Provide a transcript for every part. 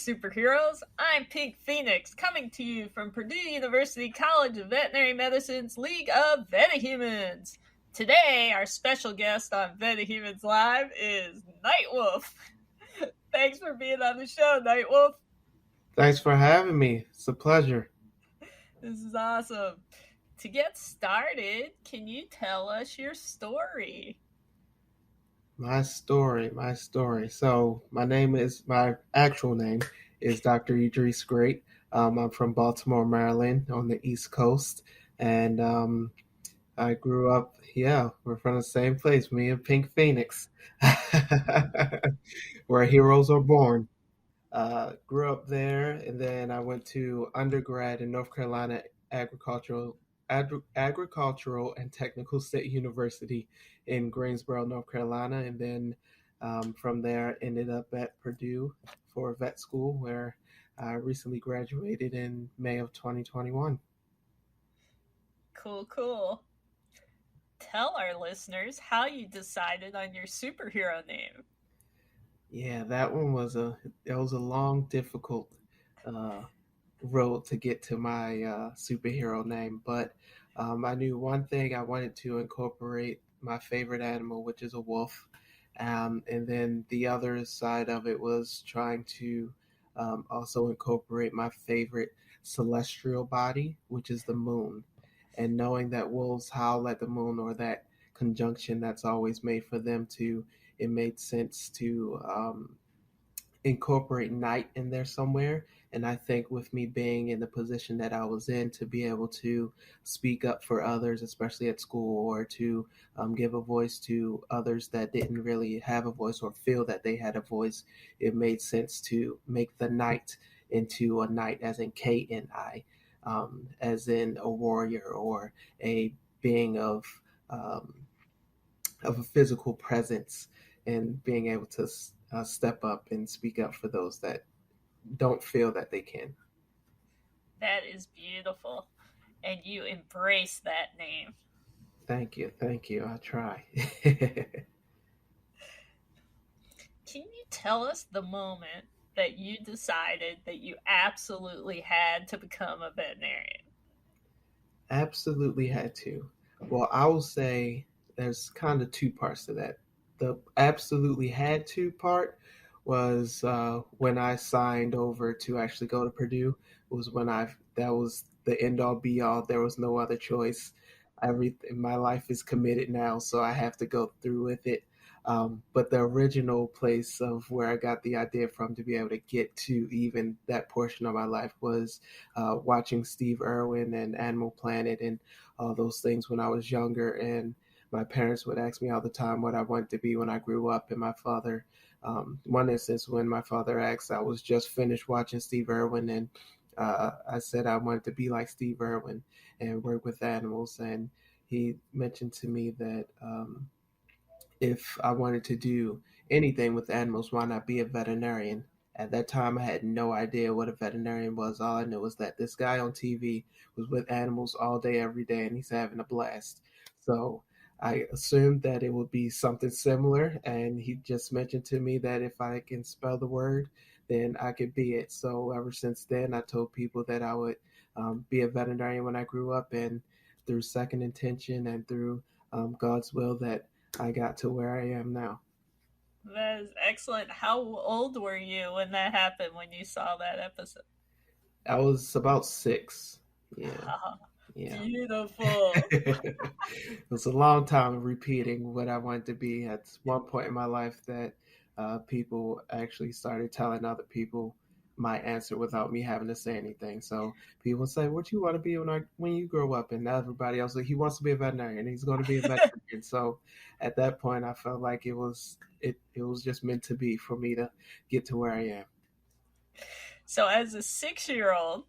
superheroes. I'm Pink Phoenix, coming to you from Purdue University College of Veterinary Medicine's League of VetaHumanz. Today, our special guest on VetaHumanz Live is Night Wolf. Thanks for being on the show, Night Wolf. Thanks for having me. It's a pleasure. This is awesome. To get started, can you tell us your story? My story. So my actual name is Dr. Edris Grate. I'm from Baltimore, Maryland, on the East Coast. And I grew up, we're from the same place, me and Pink Phoenix, where heroes are born. Grew up there, and then I went to undergrad in North Carolina Agricultural and Technical State University in Greensboro, North Carolina, and then from there ended up at Purdue for vet school, where I recently graduated in May of 2021. Cool. Tell our listeners how you decided on your superhero name. Yeah, that one was a long, difficult road to get to my superhero name, but I knew one thing: I wanted to incorporate my favorite animal, which is a wolf, and then the other side of it was trying to also incorporate my favorite celestial body, which is the moon, and knowing that wolves howl at the moon, or that conjunction that's always made for them to, it made sense to incorporate night in there somewhere. And I think with me being in the position that I was in, to be able to speak up for others, especially at school, or to give a voice to others that didn't really have a voice or feel that they had a voice, it made sense to make the night into a knight, as in K-N-I, as in a warrior or a being of a physical presence, and being able to step up and speak up for those that don't feel that they can. That is beautiful, and you embrace that name. Thank you. I try. Can you tell us the moment that you decided that you absolutely had to become a veterinarian? Absolutely had to. Well, I will say there's kind of two parts to that. The absolutely had to part was when I signed over to actually go to Purdue. Was when that was the end all be all. There was no other choice. Everything, my life is committed now, so I have to go through with it. But the original place of where I got the idea from to be able to get to even that portion of my life was watching Steve Irwin and Animal Planet and all those things when I was younger. And my parents would ask me all the time what I wanted to be when I grew up. And my father, one instance when my father asked, I was just finished watching Steve Irwin, and I said I wanted to be like Steve Irwin and work with animals. And he mentioned to me that if I wanted to do anything with animals, why not be a veterinarian? At that time, I had no idea what a veterinarian was. All I knew was that this guy on TV was with animals all day, every day, and he's having a blast. So I assumed that it would be something similar, and he just mentioned to me that if I can spell the word, then I could be it. So ever since then, I told people that I would be a veterinarian when I grew up, and through second intention and through God's will, that I got to where I am now. That is excellent. How old were you when that happened, when you saw that episode? I was about 6. Yeah. Beautiful. It was a long time repeating what I wanted to be. At one point in my life that people actually started telling other people my answer without me having to say anything. So people say, "What do you want to be when you grow up?" And everybody else like, "He wants to be a veterinarian. He's going to be a veterinarian." So at that point, I felt like it was just meant to be for me to get to where I am. So as a 6-year-old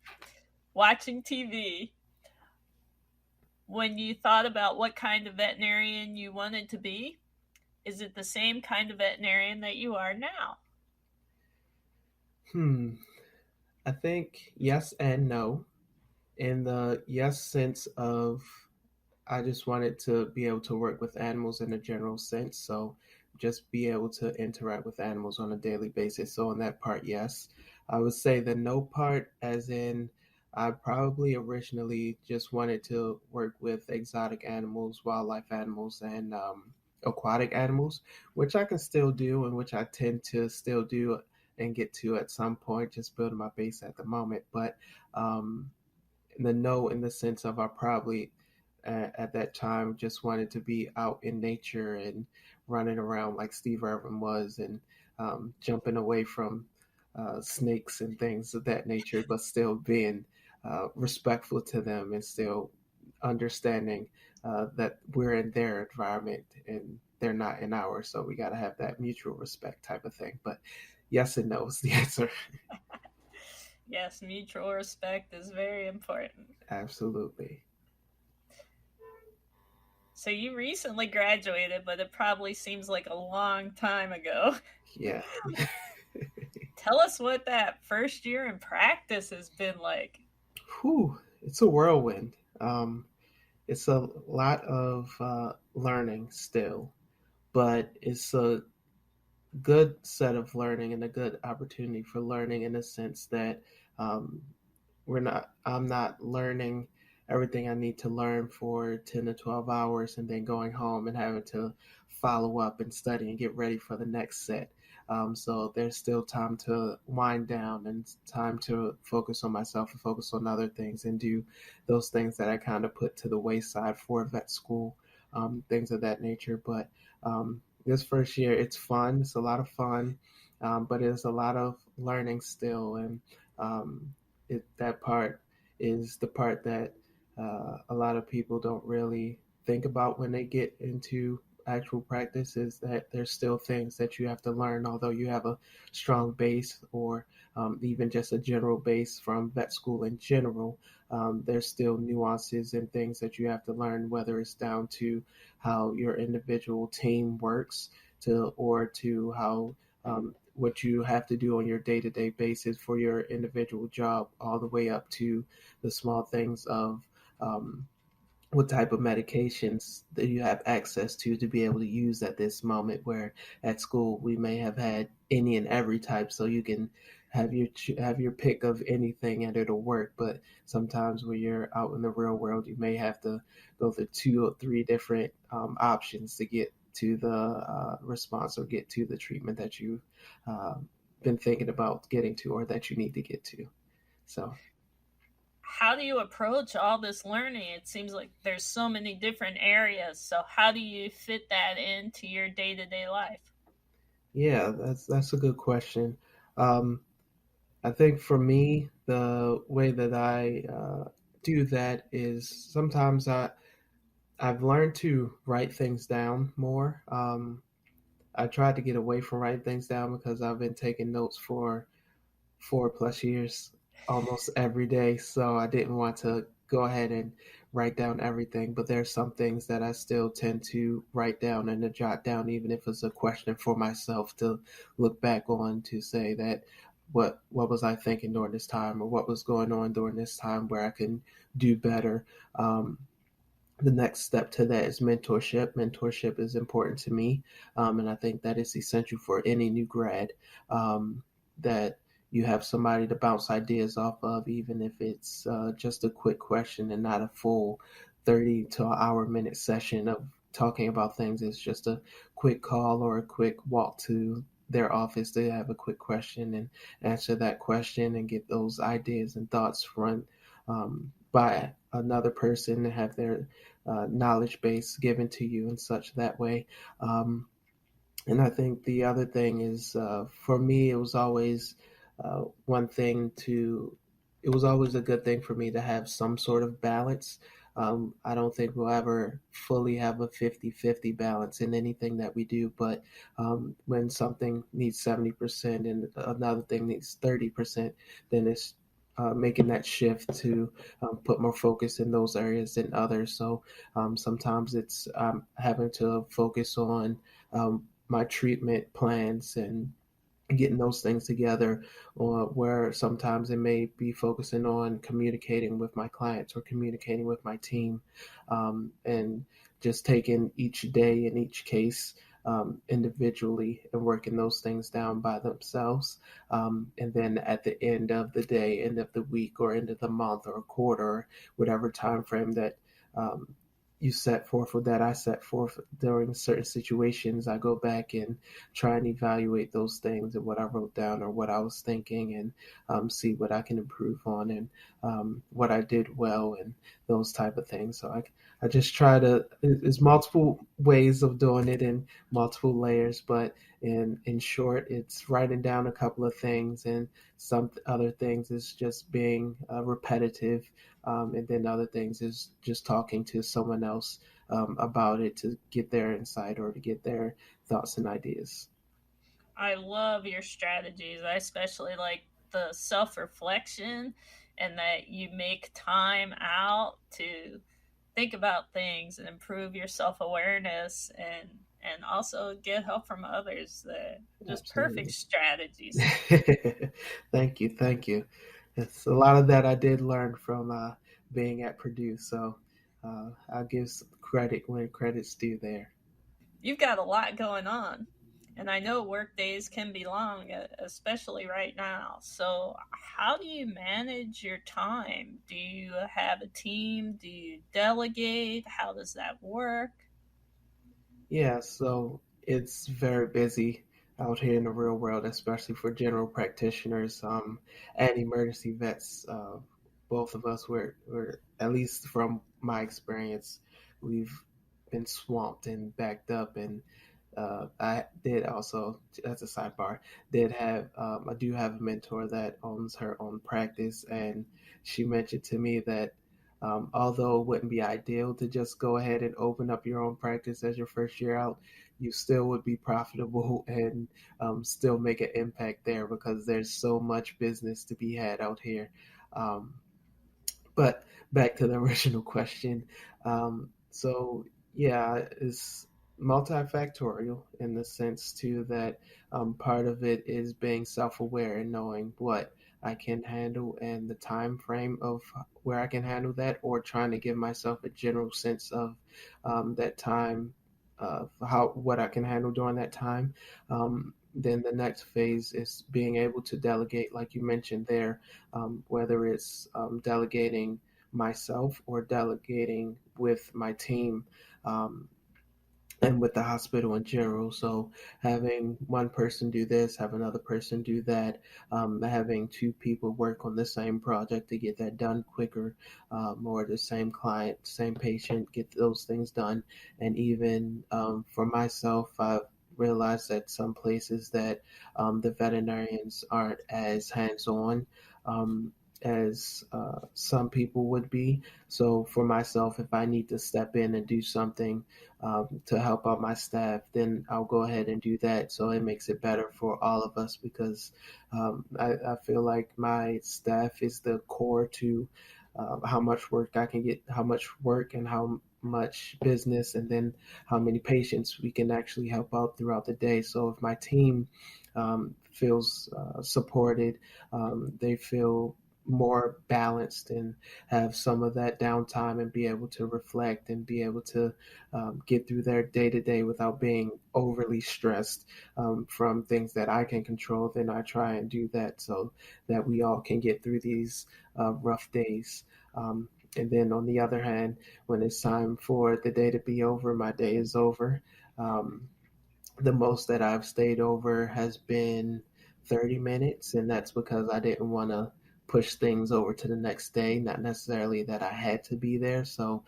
watching TV, when you thought about what kind of veterinarian you wanted to be, is it the same kind of veterinarian that you are now? I think yes and no. In the yes sense of, I just wanted to be able to work with animals in a general sense. So just be able to interact with animals on a daily basis. So on that part, yes. I would say the no part, as in I probably originally just wanted to work with exotic animals, wildlife animals, and aquatic animals, which I can still do and which I tend to still do and get to at some point, just building my base at the moment. But um, the no in the sense of I probably at that time just wanted to be out in nature and running around like Steve Irwin was and jumping away from snakes and things of that nature, but still being respectful to them and still understanding that we're in their environment and they're not in ours. So we got to have that mutual respect type of thing. But yes and no is the answer. Yes, mutual respect is very important. Absolutely. So you recently graduated, but it probably seems like a long time ago. Yeah. Tell us what that first year in practice has been like. Whew, it's a whirlwind. It's a lot of learning still, but it's a good set of learning and a good opportunity for learning in a sense that um, I'm not learning everything I need to learn for 10 to 12 hours and then going home and having to follow up and study and get ready for the next set. So there's still time to wind down and time to focus on myself and focus on other things and do those things that I kind of put to the wayside for vet school, things of that nature. But this first year, it's fun. It's a lot of fun, but it's a lot of learning still. And that part is the part that a lot of people don't really think about when they get into actual practice, is that there's still things that you have to learn, although you have a strong base or even just a general base from vet school in general. There's still nuances and things that you have to learn, whether it's down to how your individual team works or to how what you have to do on your day-to-day basis for your individual job, all the way up to the small things of um, what type of medications that you have access to be able to use at this moment, where at school we may have had any and every type, so you can have your pick of anything and it'll work. But sometimes when you're out in the real world, you may have to go through 2 or 3 different options to get to the response or get to the treatment that you've uh, been thinking about getting to or that you need to get to. So How do you approach all this learning? It seems like there's so many different areas. So how do you fit that into your day-to-day life? yeah, that's a good question. Um, I think for me, the way that I do that is sometimes I've learned to write things down more. I tried to get away from writing things down because I've been taking notes for 4 plus years almost every day. So I didn't want to go ahead and write down everything. But there's some things that I still tend to write down and to jot down, even if it's a question for myself to look back on to say that what was I thinking during this time, or what was going on during this time where I can do better. The next step to that is mentorship. Mentorship is important to me, and I think that is essential for any new grad. That you have somebody to bounce ideas off of, even if it's just a quick question and not a full 30 to an hour minute session of talking about things. It's just a quick call or a quick walk to their office to have a quick question and answer that question and get those ideas and thoughts run by another person and have their knowledge base given to you and such that way. Um, and I think the other thing is, for me, it was always one thing to, it was always a good thing for me to have some sort of balance. I don't think we'll ever fully have a 50-50 balance in anything that we do, but when something needs 70% and another thing needs 30%, then it's making that shift to put more focus in those areas than others. So sometimes it's having to focus on my treatment plans and getting those things together, or where sometimes it may be focusing on communicating with my clients or communicating with my team, and just taking each day in each case individually and working those things down by themselves. And then at the end of the day, end of the week, or end of the month, or a quarter, whatever time frame that um, you set forth or that I set forth during certain situations, I go back and try and evaluate those things and what I wrote down or what I was thinking, and see what I can improve on, and what I did well, and those type of things. So I just try to, there's multiple ways of doing it in multiple layers, but in short, it's writing down a couple of things, and some other things is just being repetitive, and then other things is just talking to someone else about it to get their insight or to get their thoughts and ideas. I love your strategies. I especially like the self reflection and that you make time out to think about things and improve your self awareness and also get help from others. Just perfect Absolutely. strategies. Thank you, thank you. It's a lot of that I did learn from being at Purdue, so I'll give some credit when credit's due there. You've got a lot going on. And I know work days can be long, especially right now. So, how do you manage your time? Do you have a team? Do you delegate? How does that work? Yeah, so it's very busy out here in the real world, especially for general practitioners and emergency vets. Both of us were, at least from my experience, we've been swamped and backed up. And I did also, as a sidebar, I do have a mentor that owns her own practice, and she mentioned to me that although it wouldn't be ideal to just go ahead and open up your own practice as your first year out, you still would be profitable and still make an impact there because there's so much business to be had out here. Um, but back to the original question. So yeah, it's multifactorial in the sense too that part of it is being self-aware and knowing what I can handle and the time frame of where I can handle that, or trying to give myself a general sense of that time, how what I can handle during that time. Then the next phase is being able to delegate, like you mentioned there, whether it's delegating myself or delegating with my team, um, and with the hospital in general. So having one person do this, have another person do that, having two people work on the same project to get that done quicker, or the same client, same patient, get those things done. And even for myself, I've realized that some places that the veterinarians aren't as hands-on as some people would be. So for myself, if I need to step in and do something to help out my staff, then I'll go ahead and do that. So it makes it better for all of us because I feel like my staff is the core to how much work I can get, how much work and how much business, and then how many patients we can actually help out throughout the day. So if my team feels supported, they feel more balanced and have some of that downtime and be able to reflect and be able to get through their day to day without being overly stressed from things that I can control, then I try and do that so that we all can get through these rough days. And then on the other hand, when it's time for the day to be over, my day is over. Um, the most that I've stayed over has been 30 minutes, and that's because I didn't want to push things over to the next day, not necessarily that I had to be there. So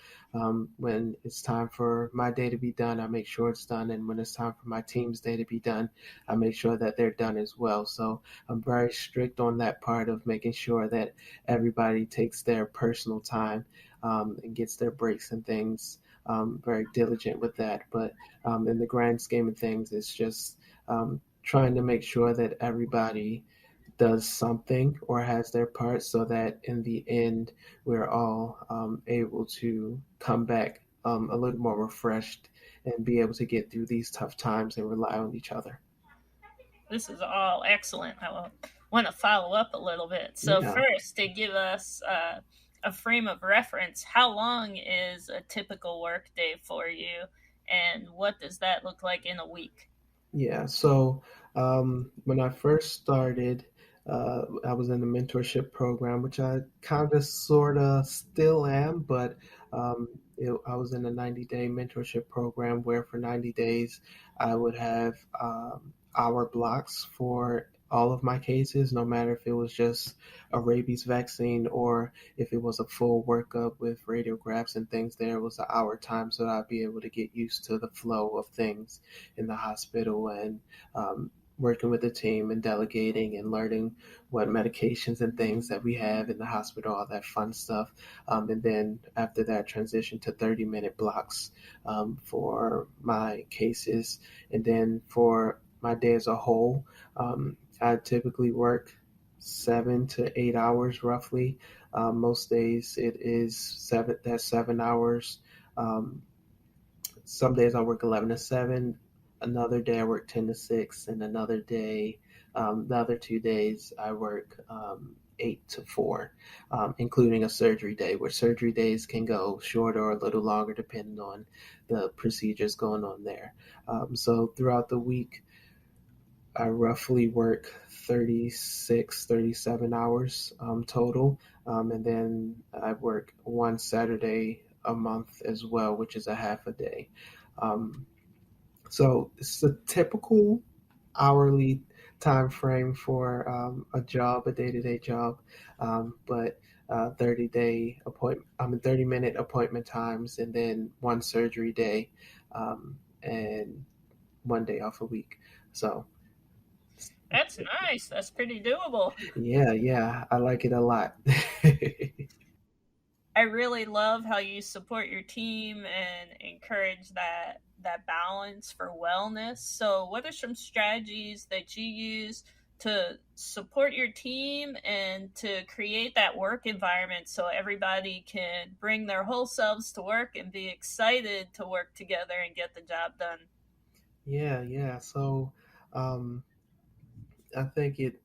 when it's time for my day to be done, I make sure it's done. And when it's time for my team's day to be done, I make sure that they're done as well. So I'm very strict on that part of making sure that everybody takes their personal time and gets their breaks and things. Very diligent with that. But in the grand scheme of things, it's just trying to make sure that everybody does something or has their part so that in the end we're all able to come back a little more refreshed and be able to get through these tough times and rely on each other. This is all excellent. I want to follow up a little bit. So, Yeah. first, to give us a frame of reference, how long is a typical work day for you? and what does that look like in a week? Yeah, so when I first started, I was in the mentorship program, which I kind of sort of still am, but I was in a 90-day mentorship program where for 90 days I would have hour blocks for all of my cases, no matter if it was just a rabies vaccine or if it was a full workup with radiographs and things. There was an hour time so that I'd be able to get used to the flow of things in the hospital and um, working with the team and delegating and learning what medications and things that we have in the hospital, all that fun stuff. And then after that, transition to 30-minute blocks for my cases. And then for my day as a whole, I typically work 7 to 8 hours roughly. Most days it is seven. That's 7 hours. Um, some days I work 11 to 7. Another day I work 10 to 6, and another day, the other 2 days I work 8 to 4, including a surgery day, where surgery days can go shorter or a little longer depending on the procedures going on there. So throughout the week, I roughly work 36, 37 hours total. And then I work one Saturday a month as well, which is a half a day. Um, so it's a typical hourly time frame for a job, a day-to-day job, but 30-day appointment, 30-minute appointment times, and then one surgery day, and one day off a week. So That's nice. That's pretty doable. yeah, I like it a lot. I really love how you support your team and encourage that balance for wellness. So, what are some strategies that you use to support your team and to create that work environment so everybody can bring their whole selves to work and be excited to work together and get the job done? Yeah. So um, I think it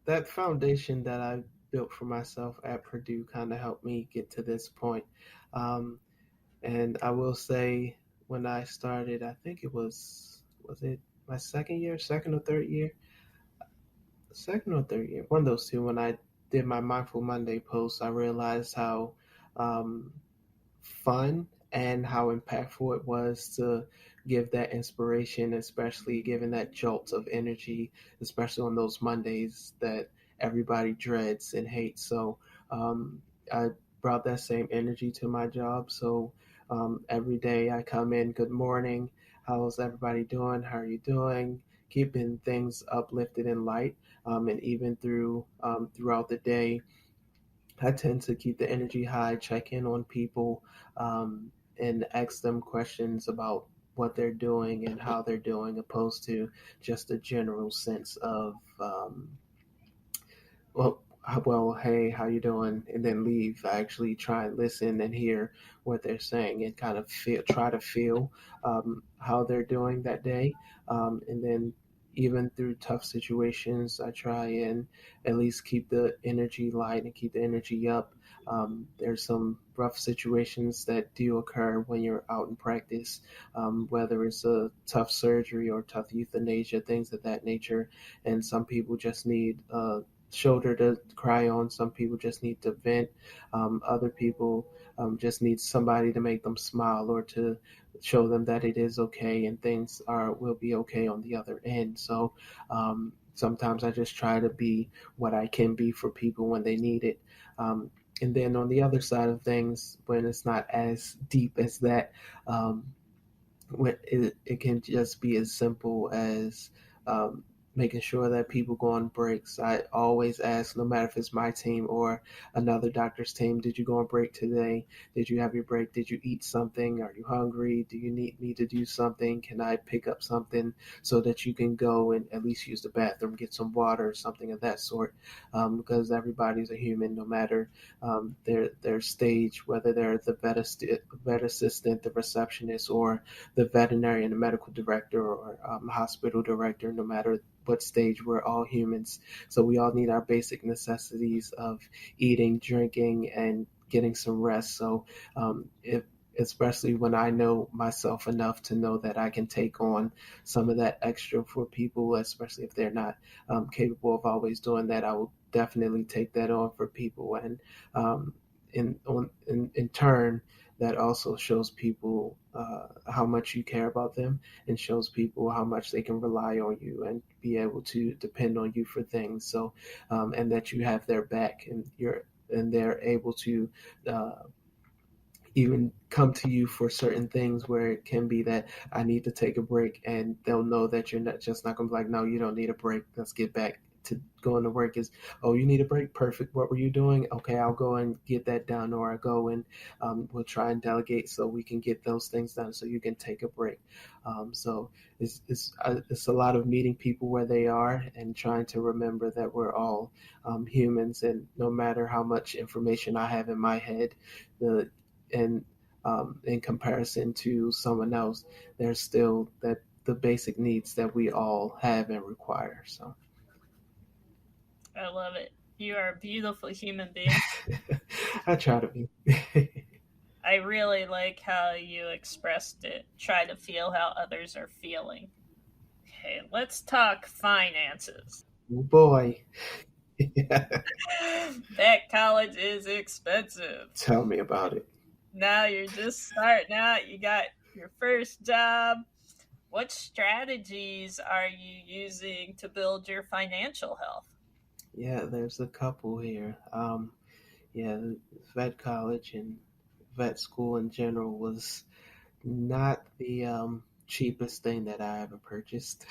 that foundation that I built for myself at Purdue kind of helped me get to this point. Um, and I will say, when I started, I think was it my second or third year, one of those two. When I did my Mindful Monday post, I realized how um, fun and how impactful it was to give that inspiration, especially giving that jolt of energy, especially on those Mondays that everybody dreads and hates. So um, I brought that same energy to my job. So every day I come in, good morning, how's everybody doing? How are you doing? Keeping things uplifted and light, and even throughout the day, I tend to keep the energy high, check in on people, and ask them questions about what they're doing and how they're doing, opposed to just a general sense of, well, hey, how you doing? And then leave. I actually try and listen and hear what they're saying and kind of try to feel how they're doing that day. And then even through tough situations, I try and at least keep the energy light and keep the energy up. There's some rough situations that do occur when you're out in practice, whether it's a tough surgery or tough euthanasia, things of that nature. And some people just need shoulder to cry on. Some people just need to vent. Other people just need somebody to make them smile or to show them that it is okay and things will be okay on the other end. So sometimes I just try to be what I can be for people when they need it. And then on the other side of things, when it's not as deep as that, um, when it can just be as simple as making sure that people go on breaks. I always ask, no matter if it's my team or another doctor's team, did you go on break today? Did you have your break? Did you eat something? Are you hungry? Do you need me to do something? Can I pick up something so that you can go and at least use the bathroom, get some water or something of that sort? Because everybody's a human, no matter their stage, whether they're the vet assistant, the receptionist, or the veterinarian, the medical director, or hospital director. No matter what stage, we're all humans. So we all need our basic necessities of eating, drinking, and getting some rest. So if especially when I know myself enough to know that I can take on some of that extra for people, especially if they're not capable of always doing that. I will definitely take that on for people, and in turn, that also shows people how much you care about them, and shows people how much they can rely on you and be able to depend on you for things. So, and that you have their back, and they're able to uh, even come to you for certain things where it can be that I need to take a break, and they'll know that you're not going to be like, no, you don't need a break. Let's get back to going to work. Is, oh, you need a break? Perfect. What were you doing? Okay, I'll go and get that done, or I go and we'll try and delegate so we can get those things done so you can take a break. So it's a lot of meeting people where they are and trying to remember that we're all humans, and no matter how much information I have in my head, the and in comparison to someone else, there's still that the basic needs that we all have and require. So I love it. You are a beautiful human being. I try to be. I really like how you expressed it. Try to feel how others are feeling. Okay, let's talk finances. Oh boy. Vet college is expensive. Tell me about it. Now you're just starting out. You got your first job. What strategies are you using to build your financial health? Yeah, there's a couple here. Yeah, vet college and vet school in general was not the cheapest thing that I ever purchased.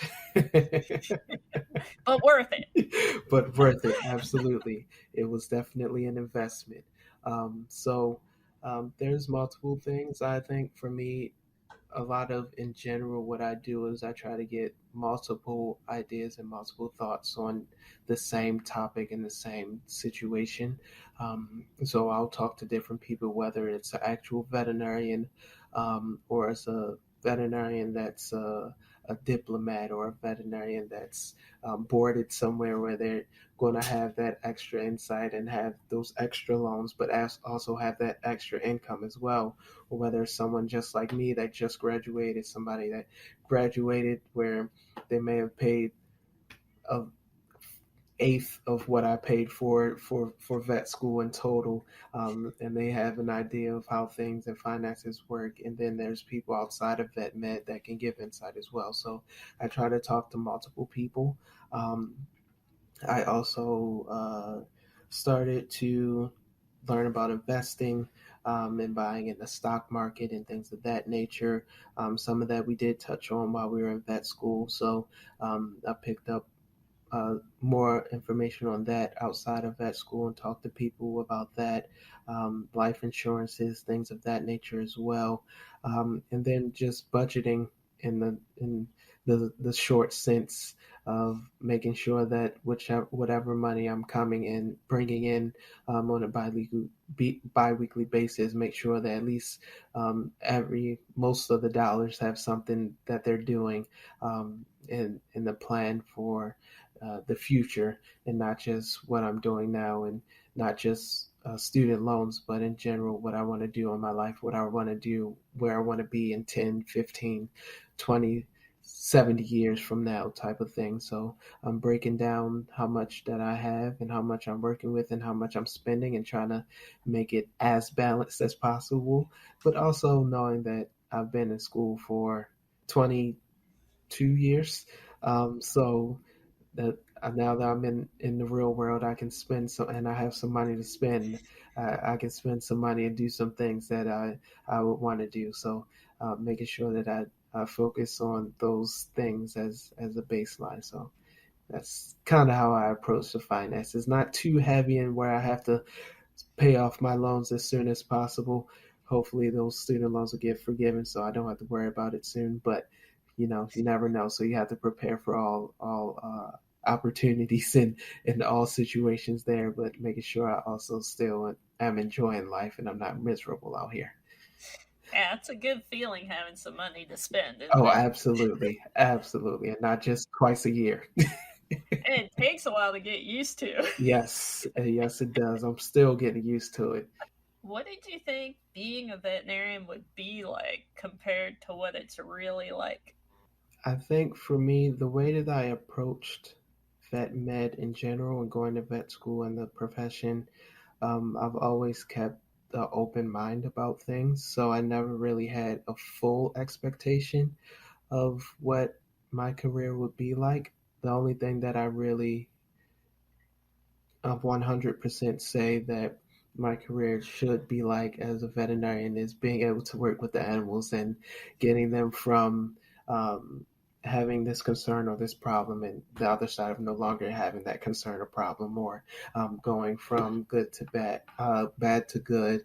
But worth it. But worth it, absolutely. It was definitely an investment. There's multiple things. I think for me, a lot of in general, what I do is I try to get multiple ideas and multiple thoughts on the same topic in the same situation. So I'll talk to different people, whether it's an actual veterinarian or it's a veterinarian that's a diplomat, or a veterinarian that's boarded somewhere where they're going to have that extra insight and have those extra loans, but also have that extra income as well. Or whether it's someone just like me that just graduated, somebody that graduated where they may have paid a eighth of what I paid for vet school in total, and they have an idea of how things and finances work. And then there's people outside of vet med that can give insight as well. So I try to talk to multiple people. I also started to learn about investing and buying in the stock market and things of that nature. Some of that we did touch on while we were in vet school. So I picked up more information on that outside of vet school and talk to people about that, life insurances, things of that nature as well, and then just budgeting in the short sense of making sure that whatever money I'm bringing in on a bi-weekly basis, make sure that at least most of the dollars have something that they're doing in the plan for the future, and not just what I'm doing now, and not just student loans, but in general, what I want to do in my life, what I want to do, where I want to be in 10, 15, 20, 70 years from now type of thing. So I'm breaking down how much that I have and how much I'm working with and how much I'm spending, and trying to make it as balanced as possible, but also knowing that I've been in school for 22 years. So that now that I'm in the real world, I can spend some, and I have some money to spend. I can spend some money and do some things that I would want to do. So making sure that I focus on those things as a baseline. So that's kind of how I approach the finances. Not too heavy in where I have to pay off my loans as soon as possible. Hopefully those student loans will get forgiven so I don't have to worry about it soon. But you never know. So you have to prepare for all opportunities in all situations there, but making sure I also still am enjoying life and I'm not miserable out here. Yeah, it's a good feeling having some money to spend, isn't Oh, it? absolutely. Absolutely. And not just twice a year. And it takes a while to get used to. Yes. Yes, it does. I'm still getting used to it. What did you think being a veterinarian would be like compared to what it's really like? I think for me, the way that I approached vet med in general and going to vet school and the profession, I've always kept an open mind about things. So I never really had a full expectation of what my career would be like. The only thing that I really 100% say that my career should be like as a veterinarian is being able to work with the animals and getting them from um, having this concern or this problem and the other side of no longer having that concern or problem, or going from good to bad, bad to good,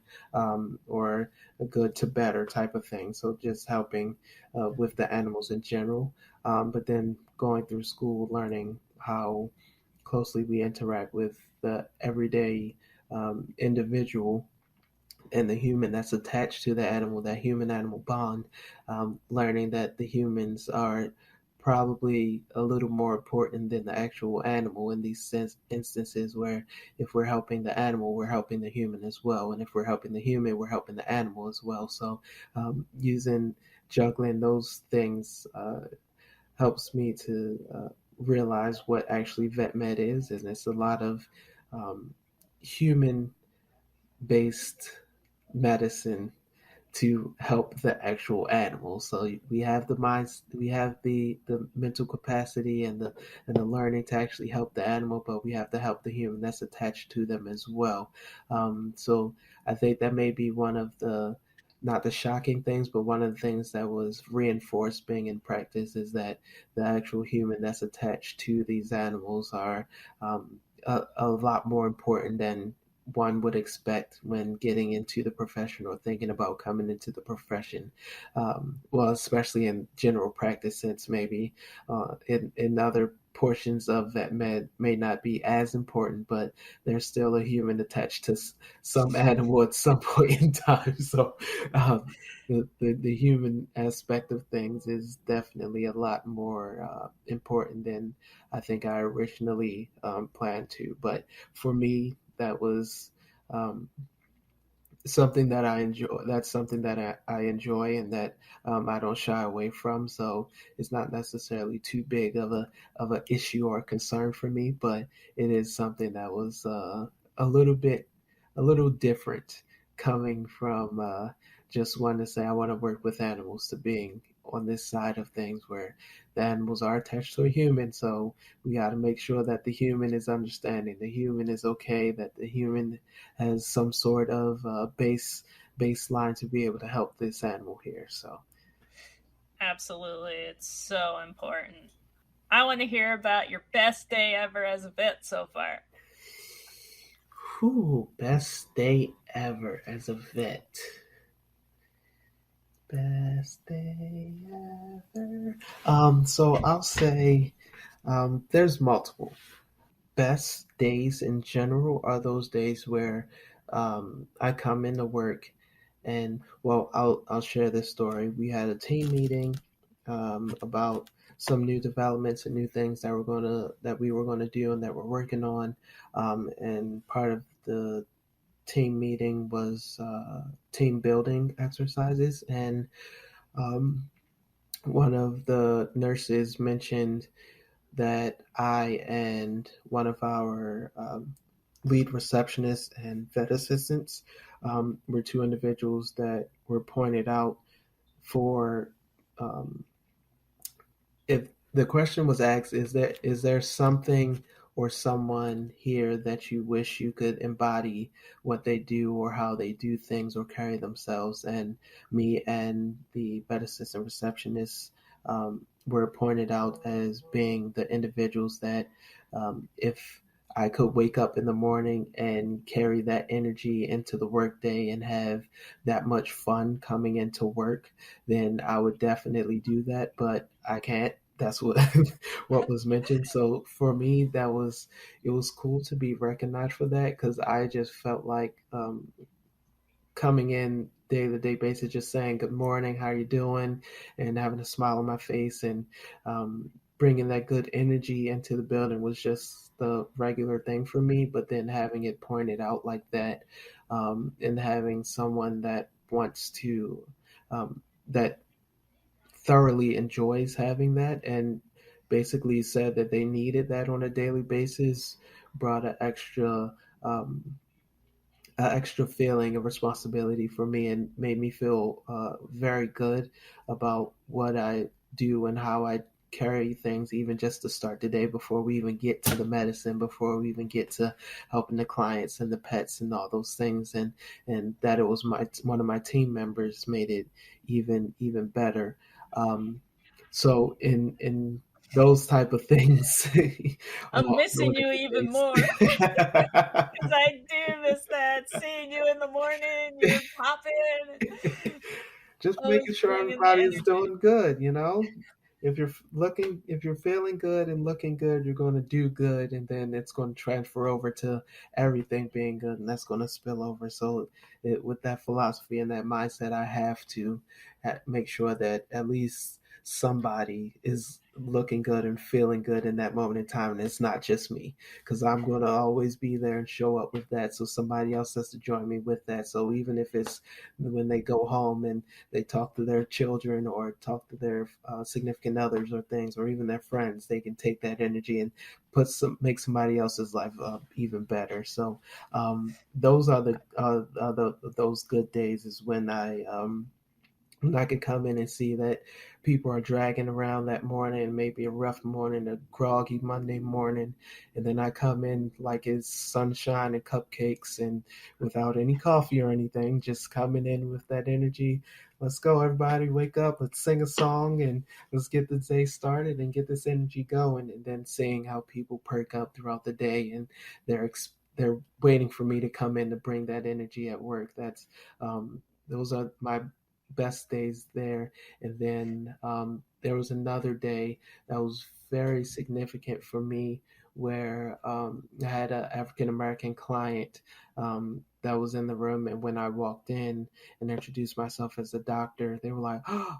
or good to better type of thing. So just helping with the animals in general, but then going through school learning how closely we interact with the everyday individual and the human that's attached to the animal, that human animal bond, learning that the humans are probably a little more important than the actual animal in these instances where if we're helping the animal, we're helping the human as well. And if we're helping the human, we're helping the animal as well. So using juggling those things helps me to realize what actually vet med is, and it's a lot of human based medicine to help the actual animal. So we have the minds, we have the mental capacity and the learning to actually help the animal, but we have to help the human that's attached to them as well. So I think that may be one of the not the shocking things, but one of the things that was reinforced being in practice is that the actual human that's attached to these animals are a lot more important than one would expect when getting into the profession or thinking about coming into the profession. Well, especially in general practice, since maybe in other portions of vet med may not be as important, but there's still a human attached to some animal at some point in time. So the human aspect of things is definitely a lot more important than I think I originally planned to. But for me, that was um, something that I enjoy. That's something that I enjoy and that I don't shy away from. So it's not necessarily too big of an issue or a concern for me, but it is something that was a little different coming from just wanting to say I want to work with animals to being on this side of things where the animals are attached to a human. So we got to make sure that the human is understanding, the human is okay, that the human has some sort of baseline to be able to help this animal here. So, Absolutely, it's so important. I want to hear about your best day ever as a vet so far. whew, best day ever as a vet. Best day ever. So I'll say there's multiple. Best days in general are those days where I come into work and well, I'll share this story. We had a team meeting about some new developments and new things that we were gonna do and that we're working on. And part of the team meeting was team building exercises, and um, one of the nurses mentioned that I and one of our lead receptionists and vet assistants were two individuals that were pointed out for if the question was asked, is there something or someone here that you wish you could embody what they do or how they do things or carry themselves? And me and the vet assistant receptionist were pointed out as being the individuals that if I could wake up in the morning and carry that energy into the workday and have that much fun coming into work, then I would definitely do that. But I can't. That's what what was mentioned. So for me, that was it was cool to be recognized for that because I just felt like coming in day to day basis, just saying good morning, how you doing, and having a smile on my face and bringing that good energy into the building was just the regular thing for me. But then having it pointed out like that and having someone that wants to, that thoroughly enjoys having that and basically said that they needed that on a daily basis brought um, an extra feeling of responsibility for me and made me feel very good about what I do and how I carry things, even just to start the day before we even get to the medicine, before we even get to helping the clients and the pets and all those things. And that it was one of my team members made it even better. Um, so in those type of things I'm on missing the you good even days. more because I do miss that. Seeing you in the morning, you would pop in, Just making always sure bringing the everybody is energy. doing good, you know? If you're feeling good and looking good, you're going to do good, and then it's going to transfer over to everything being good, and that's going to spill over. So, with that philosophy and that mindset, I have to make sure that at least somebody is looking good and feeling good in that moment in time, and it's not just me, because I'm going to always be there and show up with that. So somebody else has to join me with that. So even if it's when they go home and they talk to their children or talk to their significant others or things, or even their friends, they can take that energy and make somebody else's life even better. So those are those good days is when I could come in and see that people are dragging around that morning, maybe a rough morning, a groggy Monday morning, and then I come in like it's sunshine and cupcakes and without any coffee or anything, just coming in with that energy. Let's go, everybody, wake up, let's sing a song and let's get the day started and get this energy going. And then seeing how people perk up throughout the day and they're waiting for me to come in to bring that energy at work. Those are my best days there. And then there was another day that was very significant for me where I had an African American client that was in the room. And when I walked in and introduced myself as a doctor, they were like, "Oh,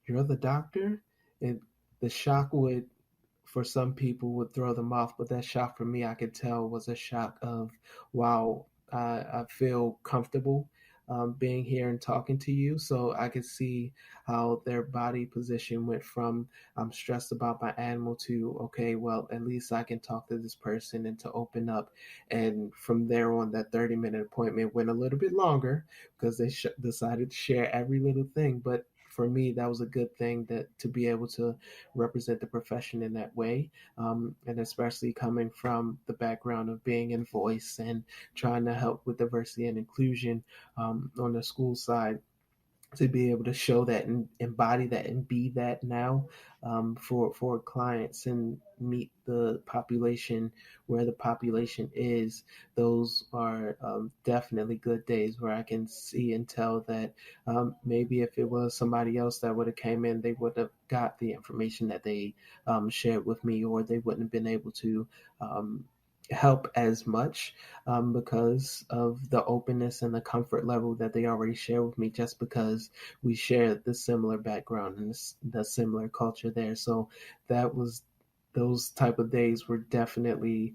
you're the doctor?" And the shock would, for some people, would throw them off, but that shock for me, I could tell, was a shock of, wow, I feel comfortable being here and talking to you. So I could see how their body position went from I'm stressed about my animal to, okay, well, at least I can talk to this person and to open up. And from there on, that 30-minute appointment went a little bit longer because they decided to share every little thing. But for me, that was a good thing, that to be able to represent the profession in that way, and especially coming from the background of being in voice and trying to help with diversity and inclusion on the school side, to be able to show that and embody that and be that now for clients and meet the population where the population is. Those are definitely good days where I can see and tell that maybe if it was somebody else that would have came in, they would have got the information that they shared with me, or they wouldn't have been able to um, help as much because of the openness and the comfort level that they already share with me, just because we share the similar background and the similar culture there. So that was those type of days were definitely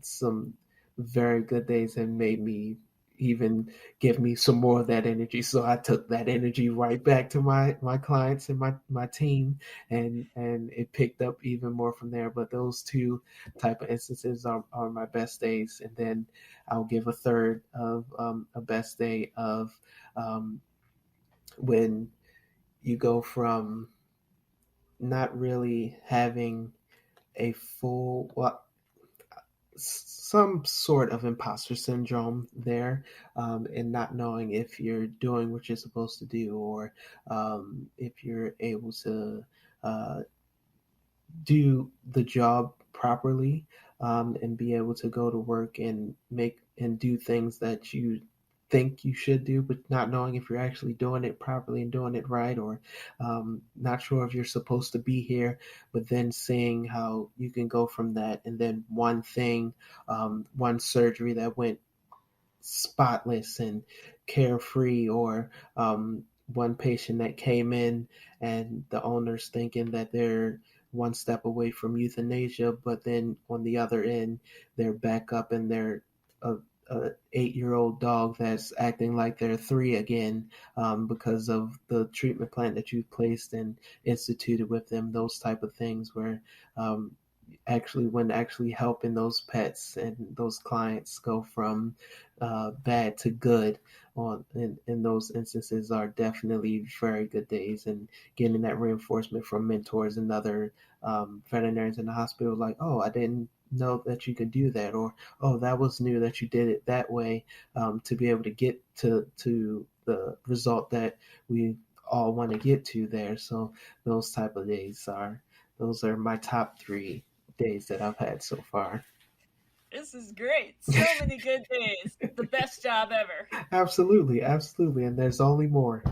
some very good days and made me even give me some more of that energy. So I took that energy right back to my clients and my team, and it picked up even more from there. But those two type of instances are my best days. And then I'll give a third of a best day of when you go from not really having a full, well, some sort of imposter syndrome there, and not knowing if you're doing what you're supposed to do, or if you're able to uh, do the job properly, and be able to go to work and make and do things that you think you should do, but not knowing if you're actually doing it properly and doing it right, or not sure if you're supposed to be here, but then seeing how you can go from that. And then one thing, one surgery that went spotless and carefree, or one patient that came in and the owner's thinking that they're one step away from euthanasia, but then on the other end, they're back up and they're 8-year-old dog that's acting like they're 3 again, because of the treatment plan that you've placed and instituted with them. Those type of things where um, when actually helping those pets and those clients go from bad to good in those instances are definitely very good days. And getting that reinforcement from mentors and other veterinarians in the hospital, like, oh, I didn't know that you could do that, or oh, that was new that you did it that way, to be able to get to the result that we all want to get to there. So those type of days are my top 3 days that I've had so far. This is great. So many good days. The best job ever. Absolutely, absolutely, and there's only more.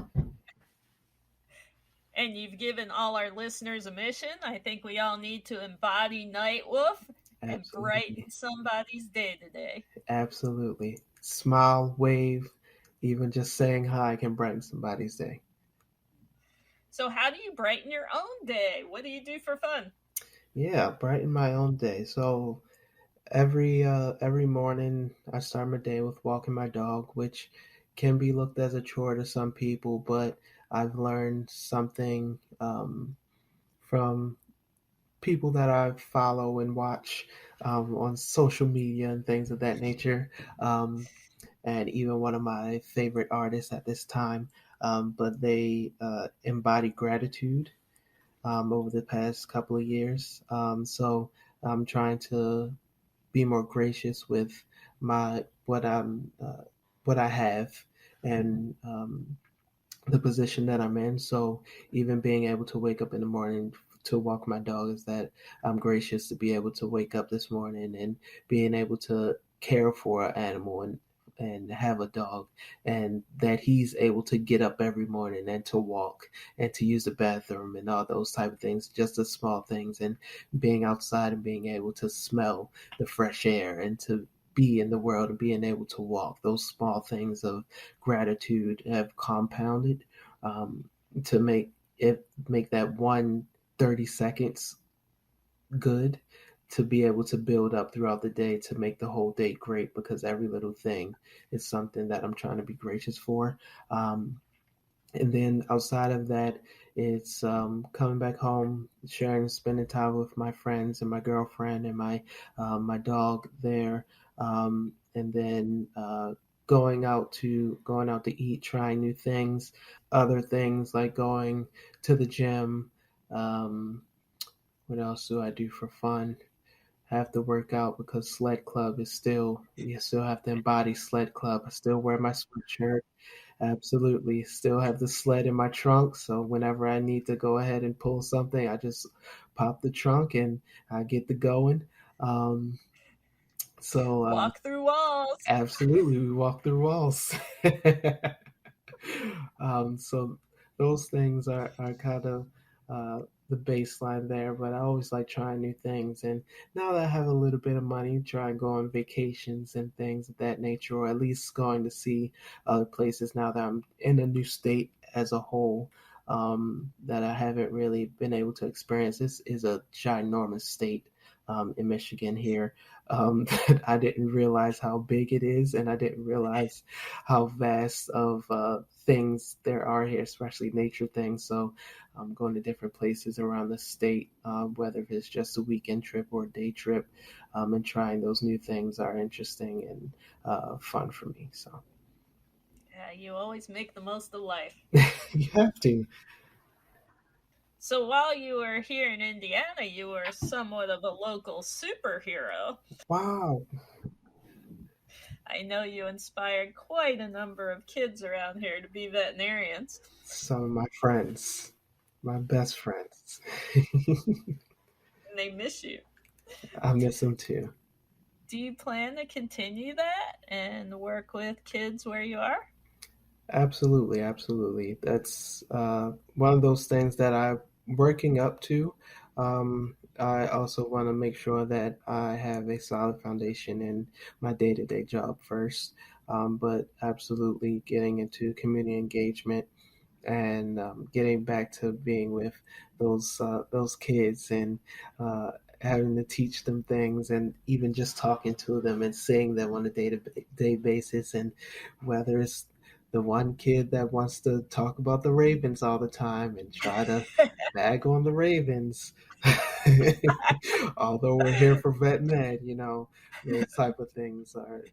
And you've given all our listeners a mission. I think we all need to embody Night Wolf and Absolutely, brighten somebody's day today. absolutely. Smile, wave, even just saying hi can brighten somebody's day. So, how do you brighten your own day? What do you do for fun? Yeah, brighten my own day. So every morning I start my day with walking my dog, which can be looked as a chore to some people, but I've learned something from people that I follow and watch on social media and things of that nature. And even one of my favorite artists at this time, but they embody gratitude over the past couple of years. So I'm trying to be more gracious with my what I have, and the position that I'm in. So even being able to wake up in the morning to walk my dog, is that I'm gracious to be able to wake up this morning and being able to care for an animal and have a dog, and that he's able to get up every morning and to walk and to use the bathroom and all those type of things, just the small things, and being outside and being able to smell the fresh air and to be in the world and being able to walk. Those small things of gratitude have compounded, to make that 1 30 seconds good, to be able to build up throughout the day to make the whole day great, because every little thing is something that I'm trying to be gracious for. And then outside of that, it's coming back home, sharing, spending time with my friends and my girlfriend and my dog there, and then going out to eat, trying new things, other things like going to the gym. Um, what else do I do for fun? Have to work out because sled club is still, you still have to embody sled club. I still wear my sweatshirt. Absolutely. Still have the sled in my trunk. So whenever I need to go ahead and pull something, I just pop the trunk and I get the going. Um, so Walk through walls. absolutely, we walk through walls. So those things are kind of the baseline there, but I always like trying new things. And now that I have a little bit of money, try and go on vacations and things of that nature, or at least going to see other places now that I'm in a new state as a whole, that I haven't really been able to experience. This is a ginormous state in Michigan here, that I didn't realize how big it is, and I didn't realize how vast of things there are here, especially nature things. So I'm going to different places around the state, whether it's just a weekend trip or a day trip, and trying those new things are interesting and fun for me. So Yeah, you always make the most of life. you have to. So while you were here in Indiana, you were somewhat of a local superhero. Wow. I know you inspired quite a number of kids around here to be veterinarians. Some of my friends, my best friends. And they miss you. I miss them too. Do you plan to continue that and work with kids where you are? Absolutely, absolutely. That's one of those things that I'm working up to. I also want to make sure that I have a solid foundation in my day-to-day job first, but absolutely getting into community engagement and getting back to being with those kids and uh, having to teach them things, and even just talking to them and seeing them on a day-to-day basis. And whether it's the one kid that wants to talk about the Ravens all the time and try to bag on the Ravens, although we're here for vet med, those type of things are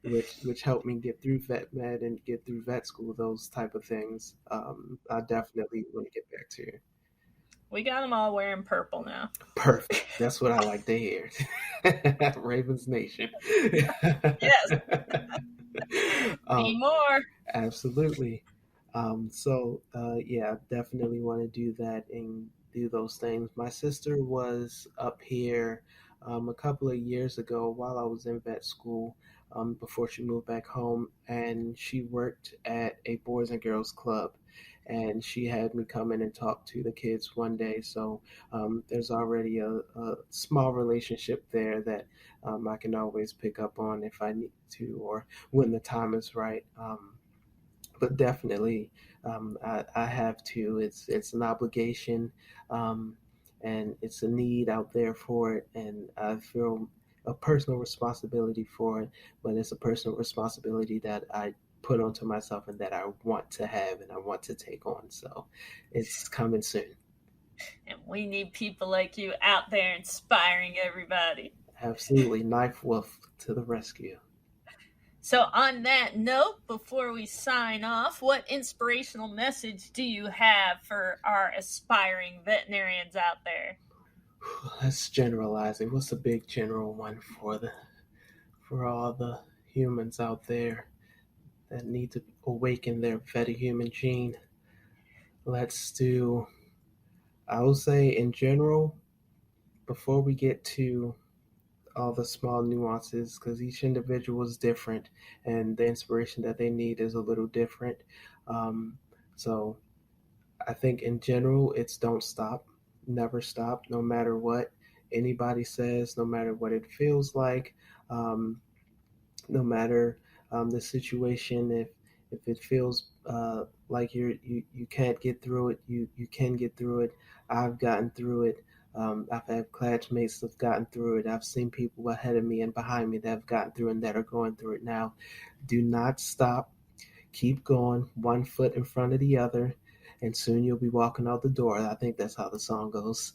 which helped me get through vet med and get through vet school. Those type of things, I definitely want to get back to. We got them all wearing purple now. Perfect. That's what I like to hear. Ravens Nation. Yes. Be more. Absolutely. Yeah, definitely want to do that and do those things. My sister was up here a couple of years ago while I was in vet school, before she moved back home, and she worked at a Boys and Girls Club. And she had me come in and talk to the kids one day. So there's already a small relationship there that I can always pick up on if I need to, or when the time is right. But definitely, I have to. It's an obligation, and it's a need out there for it, and I feel a personal responsibility for it. But it's a personal responsibility that I put onto myself and that I want to have and I want to take on. So it's coming soon. And we need people like you out there inspiring everybody. Absolutely. Knife Wolf to the rescue. So on that note, before we sign off, what inspirational message do you have for our aspiring veterinarians out there? That's generalizing. What's a big general one for all the humans out there that need to awaken their VetaHuman gene? Let's do, I will say in general, before we get to all the small nuances, because each individual is different and the inspiration that they need is a little different. So I think in general, it's don't stop, never stop, no matter what anybody says, no matter what it feels like, no matter the situation. If it feels like you can't get through it, you can get through it. I've gotten through it. I've had classmates that have gotten through it. I've seen people ahead of me and behind me that have gotten through and that are going through it now. Do not stop. Keep going, one foot in front of the other, and soon you'll be walking out the door. I think that's how the song goes.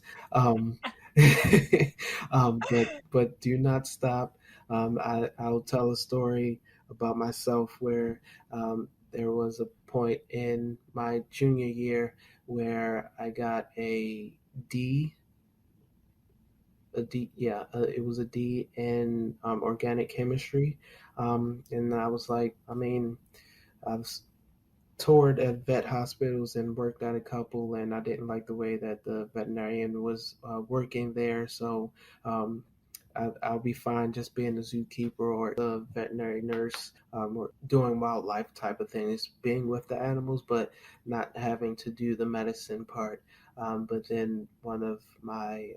But do not stop. I'll tell a story about myself where there was a point in my junior year where I got a D. It was a D in organic chemistry, and I was like, I've toured at vet hospitals and worked at a couple, and I didn't like the way that the veterinarian was working there. So I'll be fine just being a zookeeper or the veterinary nurse, or doing wildlife type of things, being with the animals, but not having to do the medicine part. But then one of my,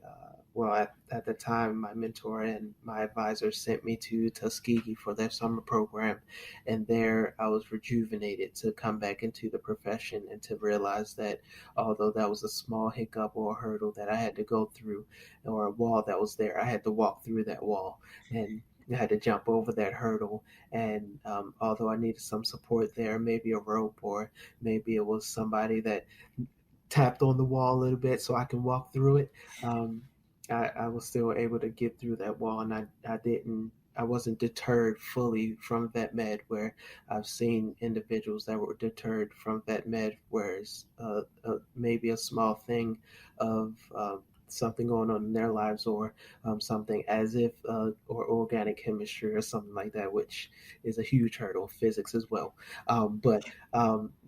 at the time, my mentor and my advisor sent me to Tuskegee for their summer program. And there I was rejuvenated to come back into the profession and to realize that although that was a small hiccup or a hurdle that I had to go through, or a wall that was there, I had to walk through that wall, and I had to jump over that hurdle. And although I needed some support there, maybe a rope, or maybe it was somebody that tapped on the wall a little bit so I can walk through it, I was still able to get through that wall, and I wasn't deterred fully from vet med, where I've seen individuals that were deterred from vet med, whereas maybe a small thing of something going on in their lives, or something as if or organic chemistry or something like that, which is a huge hurdle. Physics as well. But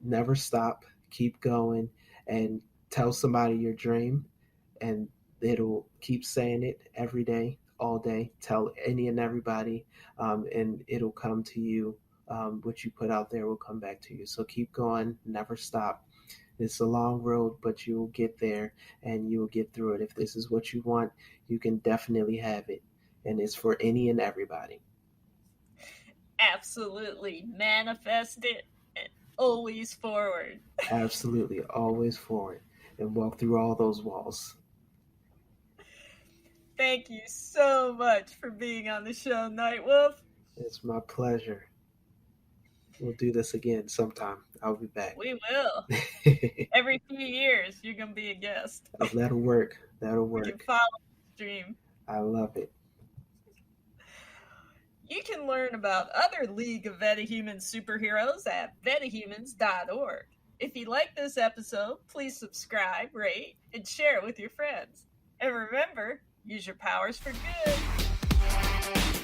never stop, keep going, and tell somebody your dream, and it'll keep saying it every day, all day. Tell any and everybody, and it'll come to you. What you put out there will come back to you. So keep going, never stop. It's a long road, but you'll get there and you'll get through it. If this is what you want, you can definitely have it. And it's for any and everybody. Absolutely. Manifest it and always forward. Absolutely. Always forward, and walk through all those walls. Thank you so much for being on the show, Night Wolf. It's my pleasure. We'll do this again sometime. I'll be back. We will. Every few years, you're going to be a guest. That'll work. That'll You can work. follow the stream. I love it. You can learn about other League of VetaHumanz superheroes at VetaHumanz.org. If you like this episode, please subscribe, rate, and share it with your friends. And remember, use your powers for good.